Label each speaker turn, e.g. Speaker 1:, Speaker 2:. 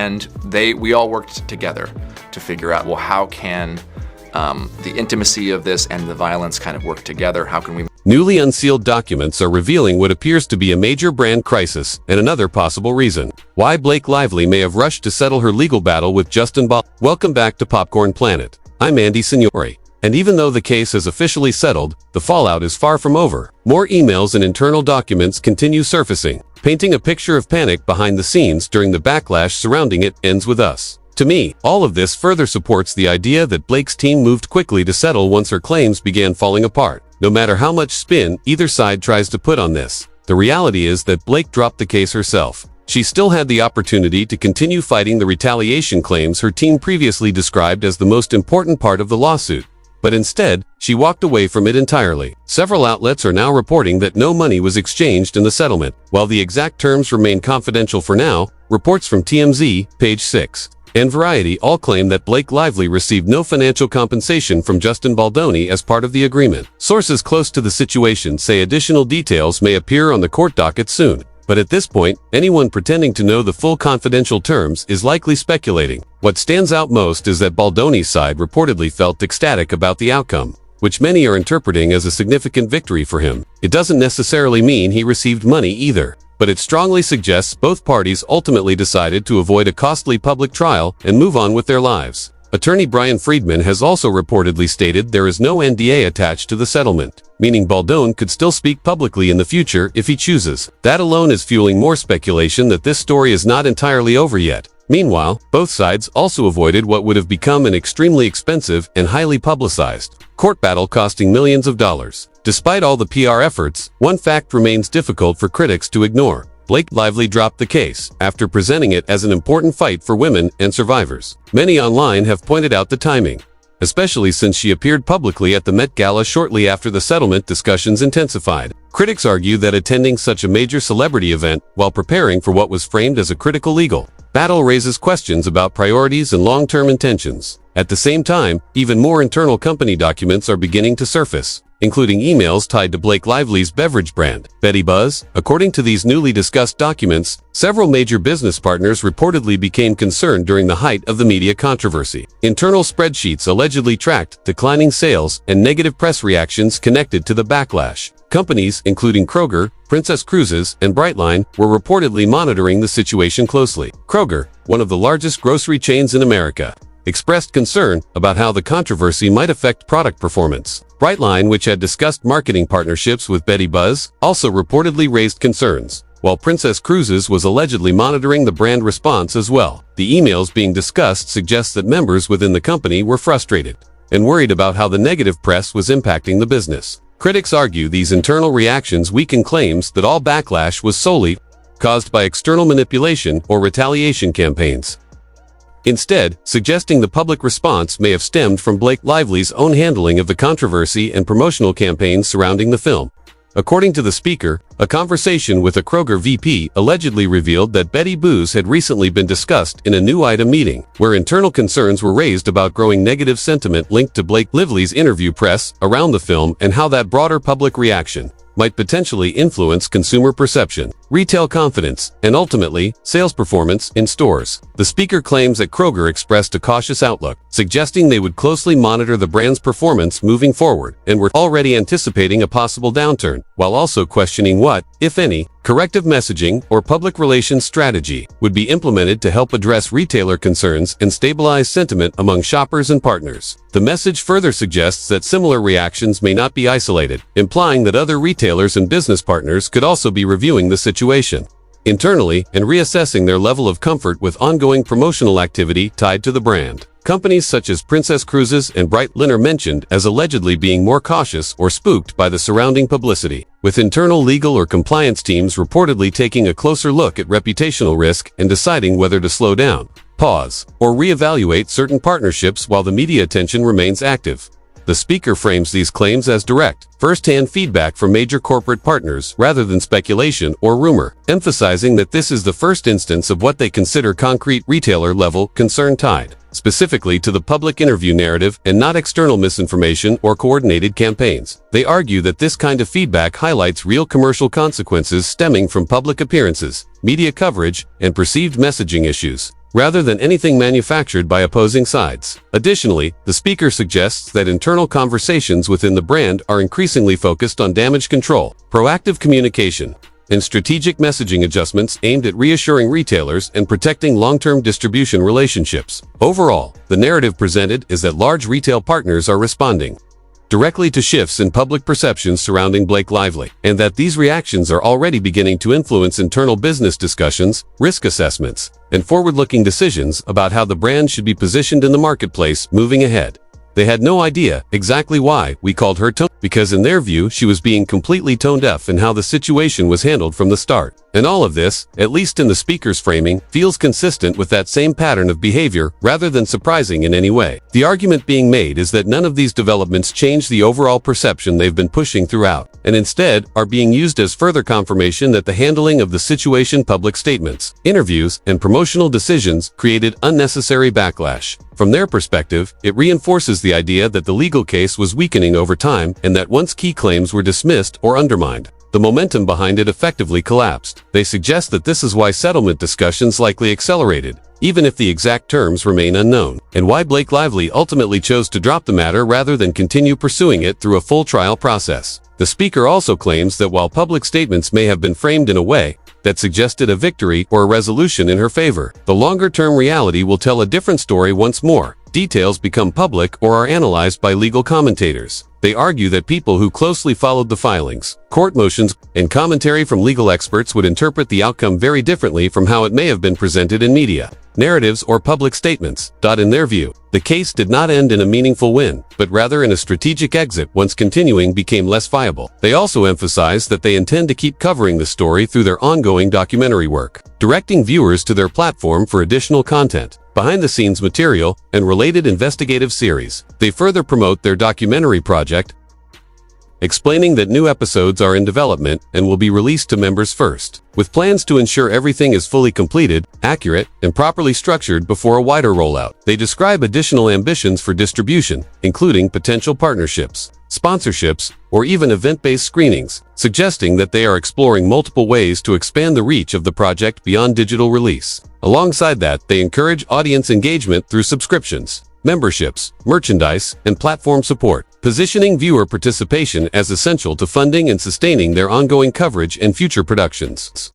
Speaker 1: and we all worked together to figure out, well, how can the intimacy of this and the violence kind of work together? How can we...
Speaker 2: Newly unsealed documents are revealing what appears to be a major brand crisis and another possible reason why Blake Lively may have rushed to settle her legal battle with Justin Baldoni. Welcome back to Popcorn Planet. I'm Andy Signori. And even though the case is officially settled, the fallout is far from over. More emails and internal documents continue surfacing, painting a picture of panic behind the scenes during the backlash surrounding It Ends With Us. To me, all of this further supports the idea that Blake's team moved quickly to settle once her claims began falling apart. No matter how much spin either side tries to put on this, the reality is that Blake dropped the case herself. She still had the opportunity to continue fighting the retaliation claims her team previously described as the most important part of the lawsuit. But instead, she walked away from it entirely. Several outlets are now reporting that no money was exchanged in the settlement. While the exact terms remain confidential for now, reports from TMZ, Page 6, and Variety all claim that Blake Lively received no financial compensation from Justin Baldoni as part of the agreement. Sources close to the situation say additional details may appear on the court docket soon. But at this point, anyone pretending to know the full confidential terms is likely speculating. What stands out most is that Baldoni's side reportedly felt ecstatic about the outcome, which many are interpreting as a significant victory for him. It doesn't necessarily mean he received money either, but it strongly suggests both parties ultimately decided to avoid a costly public trial and move on with their lives. Attorney Brian Friedman has also reportedly stated there is no NDA attached to the settlement, meaning Baldoni could still speak publicly in the future if he chooses. That alone is fueling more speculation that this story is not entirely over yet. Meanwhile, both sides also avoided what would have become an extremely expensive and highly publicized court battle costing millions of dollars. Despite all the PR efforts, one fact remains difficult for critics to ignore. Blake Lively dropped the case after presenting it as an important fight for women and survivors. Many online have pointed out the timing, especially since she appeared publicly at the Met Gala shortly after the settlement discussions intensified. Critics argue that attending such a major celebrity event while preparing for what was framed as a critical legal battle raises questions about priorities and long-term intentions. At the same time, even more internal company documents are beginning to surface, including emails tied to Blake Lively's beverage brand, Betty Buzz. According to these newly discussed documents, several major business partners reportedly became concerned during the height of the media controversy. Internal spreadsheets allegedly tracked declining sales and negative press reactions connected to the backlash. Companies, including Kroger, Princess Cruises, and Brightline, were reportedly monitoring the situation closely. Kroger, one of the largest grocery chains in America, expressed concern about how the controversy might affect product performance. Brightline, which had discussed marketing partnerships with Betty Buzz, also reportedly raised concerns, while Princess Cruises was allegedly monitoring the brand response as well. The emails being discussed suggest that members within the company were frustrated and worried about how the negative press was impacting the business. Critics argue these internal reactions weaken claims that all backlash was solely caused by external manipulation or retaliation campaigns, instead suggesting the public response may have stemmed from Blake Lively's own handling of the controversy and promotional campaigns surrounding the film. According to the speaker, a conversation with a Kroger VP allegedly revealed that Betty Buzz had recently been discussed in a new item meeting, where internal concerns were raised about growing negative sentiment linked to Blake Lively's interview press around the film and how that broader public reaction might potentially influence consumer perception, retail confidence, and ultimately, sales performance in stores. The speaker claims that Kroger expressed a cautious outlook, suggesting they would closely monitor the brand's performance moving forward and were already anticipating a possible downturn, while also questioning what, if any, corrective messaging or public relations strategy would be implemented to help address retailer concerns and stabilize sentiment among shoppers and partners. The message further suggests that similar reactions may not be isolated, implying that other retailers and business partners could also be reviewing the situation internally and reassessing their level of comfort with ongoing promotional activity tied to the brand. Companies such as Princess Cruises and Brightline are mentioned as allegedly being more cautious or spooked by the surrounding publicity, with internal legal or compliance teams reportedly taking a closer look at reputational risk and deciding whether to slow down, pause, or reevaluate certain partnerships while the media attention remains active. The speaker frames these claims as direct, first-hand feedback from major corporate partners rather than speculation or rumor, emphasizing that this is the first instance of what they consider concrete retailer-level concern tied specifically to the public interview narrative and not external misinformation or coordinated campaigns. They argue that this kind of feedback highlights real commercial consequences stemming from public appearances, media coverage, and perceived messaging issues. rather than anything manufactured by opposing sides. Additionally, the speaker suggests that internal conversations within the brand are increasingly focused on damage control, proactive communication, and strategic messaging adjustments aimed at reassuring retailers and protecting long-term distribution relationships. Overall, the narrative presented is that large retail partners are responding directly to shifts in public perceptions surrounding Blake Lively, and that these reactions are already beginning to influence internal business discussions, risk assessments, and forward-looking decisions about how the brand should be positioned in the marketplace moving ahead. They had no idea exactly why we called her tone, because in their view she was being completely tone deaf in how the situation was handled from the start. And all of this, at least in the speaker's framing, feels consistent with that same pattern of behavior rather than surprising in any way. The argument being made is that none of these developments change the overall perception they've been pushing throughout, and instead are being used as further confirmation that the handling of the situation, public statements, interviews, and promotional decisions created unnecessary backlash. From their perspective, it reinforces the idea that the legal case was weakening over time and that once key claims were dismissed or undermined, the momentum behind it effectively collapsed. They suggest that this is why settlement discussions likely accelerated, even if the exact terms remain unknown, and why Blake Lively ultimately chose to drop the matter rather than continue pursuing it through a full trial process. The speaker also claims that while public statements may have been framed in a way that suggested a victory or a resolution in her favor, the longer-term reality will tell a different story once more details become public or are analyzed by legal commentators. They argue that people who closely followed the filings, court motions, and commentary from legal experts would interpret the outcome very differently from how it may have been presented in media, narratives, or public statements. In their view, the case did not end in a meaningful win, but rather in a strategic exit once continuing became less viable. They also emphasize that they intend to keep covering the story through their ongoing documentary work, directing viewers to their platform for additional content, behind-the-scenes material, and related investigative series. They further promote their documentary project, explaining that new episodes are in development and will be released to members first, with plans to ensure everything is fully completed, accurate, and properly structured before a wider rollout. They describe additional ambitions for distribution, including potential partnerships, sponsorships, or even event-based screenings, suggesting that they are exploring multiple ways to expand the reach of the project beyond digital release. Alongside that, they encourage audience engagement through subscriptions, memberships, merchandise, and platform support, positioning viewer participation as essential to funding and sustaining their ongoing coverage and future productions.